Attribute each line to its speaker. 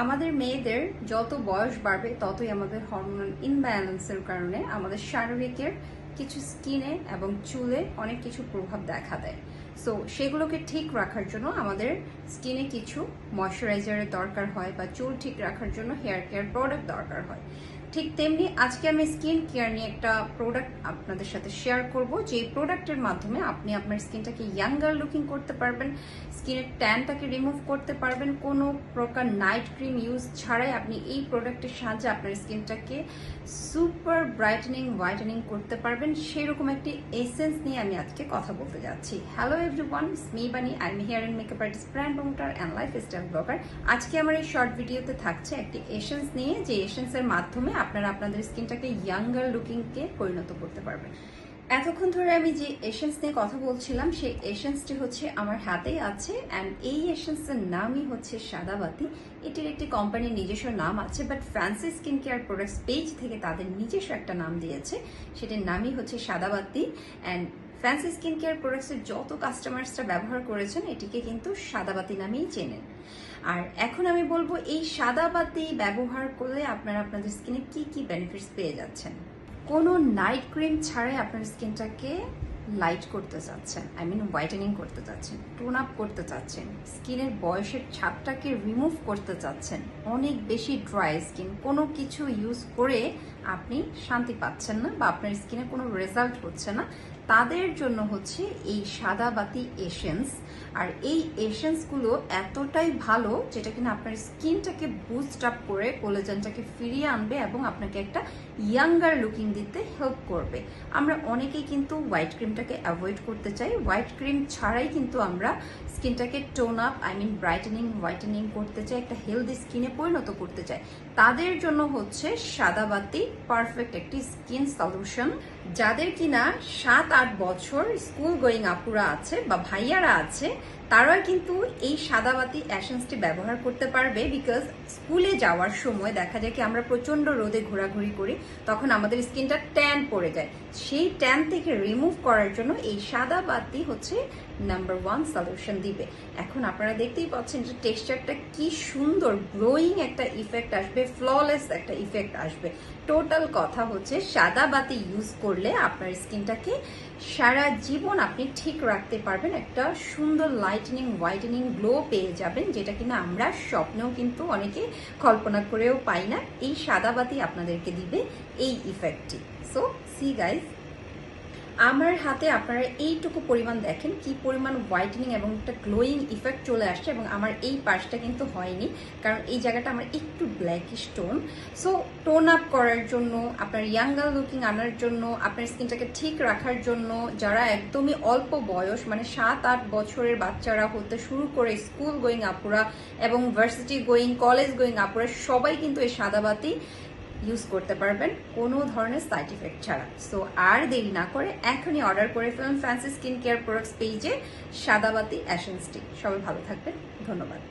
Speaker 1: আমাদের মেয়েদের যত বয়স বাড়বে ততই আমাদের হরমোনাল ইমব্যালেন্সের কারণে আমাদের শারীরিকের কিছু স্কিনে এবং চুলে অনেক কিছু প্রভাব দেখা দেয়। সো সেগুলোকে ঠিক রাখার জন্য আমাদের স্কিনে কিছু ময়শ্চারাইজারের দরকার হয় বা চুল ঠিক রাখার জন্য হেয়ার কেয়ার প্রোডাক্ট দরকার হয়। ঠিক তেমনি আজকে আমি স্কিন কেয়ার নিয়ে একটা প্রোডাক্ট আপনাদের সাথে শেয়ার করব, যে প্রোডাক্টের মাধ্যমে আপনি আপনার স্কিনটাকে ইয়াঙ্গার লুকিং করতে পারবেন, স্কিনের ট্যানটাকে রিমুভ করতে পারবেন। কোনো প্রকার নাইট ক্রিম ইউজ ছাড়াই আপনি এই প্রোডাক্টের সাহায্যে আপনার স্কিনটাকে সুপার ব্রাইটেনিং হোয়াইটেনিং করতে পারবেন। সেরকম একটি এসেন্স নিয়ে আমি আজকে কথা বলতে যাচ্ছি। Hello everyone, me Bani, I am hair and makeup artist, brand promoter and lifestyle blogger. আজকে আমার এই শর্ট ভিডিওতে থাকছে একটি এসেন্স নিয়ে, যে এসেন্সের মাধ্যমে আপনারা আপনাদের স্কিনটাকে ইয়াঙ্গার লুকিংকে পরিণত করতে পারবেন। এতক্ষণ ধরে আমি যে এসেন্স নিয়ে কথা বলছিলাম সেই এসেন্সটি হচ্ছে আমার হাতেই আছে, অ্যান্ড এই এসেন্সের নামই হচ্ছে সাদাবাতি। এটির একটি কোম্পানির নিজস্ব নাম আছে, but fancy skin care products page থেকে তাদের নিজস্ব একটা নাম দিয়েছে, সেটির নামই হচ্ছে সাদাবাতি। অ্যান্ড ফ্যান্সি স্কিন কেয়ার প্রোডাক্টসের যত কাস্টমার্সরা ব্যবহার করেছেন এটিকে কিন্তু সাদাবাতি নামেই চেনেন। আর এখন আমি বলবো এই সাদাবাতি ব্যবহার করলে আপনারা আপনাদের স্কিনে কি কি বেনিফিটস পেয়ে যাচ্ছেন। কোনো নাইট ক্রিম ছাড়াই আপনার স্কিনটাকে লাইট করতে চাচ্ছেন, আই মিন হোয়াইটেনিং করতে চাচ্ছেন, টোন আপ করতে চাচ্ছেন, স্কিনের বয়সের ছাপটাকে রিমুভ করতে চাচ্ছেন, অনেক বেশি ড্রাই স্কিন, কোনো কিছু ইউজ করে আপনি শান্তি পাচ্ছেন না বা আপনার স্কিনে কোনো রেজাল্ট হচ্ছে না, তাদের জন্য হচ্ছে এই সাদাবাতি এসেন্স। আর এই এসেন্সগুলো এতটাই ভালো যেটা কিনা আপনার স্কিনটাকে বুস্ট আপ করে কোলাজেনটাকে ফিরিয়ে আনবে এবং আপনাকে একটা ইয়াঙ্গার লুকিং দিতে হেল্প করবে। আমরা অনেকেই কিন্তু হোয়াইট ক্রিমটাকে অ্যাভয়েড করতে চাই, হোয়াইট ক্রিম ছাড়াই কিন্তু আমরা স্কিনটাকে tone up, I mean brightening whitening করতে চাই, একটা হেলদি স্কিনে পরিণত করতে চাই। তাদের জন্য হচ্ছে সাদাবাতি পারফেক্ট একটি স্কিন সলিউশন। যাদের কিনা 7-8 বছর স্কুল গোয়িং আপুরা আছে বা ভাইয়ারা আছে, তারা কিন্তু এই সাদাবাতি এসেন্সটি ব্যবহার করতে পারবে। বিকজ স্কুলে যাওয়ার সময় দেখা যায় কি আমরা প্রচন্ড রোদে ঘোরাঘুরি করি, তখন আমাদের স্কিনটা ট্যান পড়ে যায়। সেই ট্যান থেকে রিমুভ করার জন্য এই সাদাবাতি হচ্ছে নাম্বার 1 সলিউশন দিবে। এখন আপনারা দেখতেই পাচ্ছেন যে টেক্সচারটা কি সুন্দর, গ্লোয়িং একটা ইফেক্ট আসবে, ফ্ললেস একটা ইফেক্ট আসবে। টোটাল কথা হচ্ছে সাদাবাতি ইউজ করলে আপনার স্কিনটাকে সারা জীবন আপনি ঠিক রাখতে পারবেন, একটা সুন্দর লাইটেনিং হোয়াইটেনিং গ্লো পেয়ে যাবেন, যেটা কিনা আমরা স্বপ্নেও কিন্তু অনেকে কল্পনা করেও পাই না। এই সাদাবাতি আপনাদেরকে দিবে এই ইফেক্টটি। সো সি গাইজ, আমার হাতে আপনারা এইটুকু পরিমাণ দেখেন কি পরিমাণ হোয়াইটেনিং এবং একটা গ্লোয়িং ইফেক্ট চলে আসছে, এবং আমার এই পাশটা কিন্তু হয়নি, কারণ এই জায়গাটা আমার একটু blackish tone. So tone up করার জন্য, আপনার ইয়াঙ্গার লুকিং আনার জন্য, আপনার স্কিনটাকে ঠিক রাখার জন্য, যারা একদমই অল্প বয়স মানে 7-8 বছরের বাচ্চারা হতে শুরু করে স্কুল গোয়িং আপুরা এবং ভার্সিটি গোয়িং, কলেজ গোয়িং আপুরা সবাই কিন্তু এই সাদাবাতি ইউজ করতে পারবেন কোনো ধরনের সাইড ইফেক্ট ছাড়া। সো আর দেরি না করে এখনই অর্ডার করে ফেলুন ফ্যান্সি স্কিন কেয়ার প্রোডাক্টস পেজে সাদাবাতি এসেন্সটি। সবাই ভালো থাকবেন, ধন্যবাদ।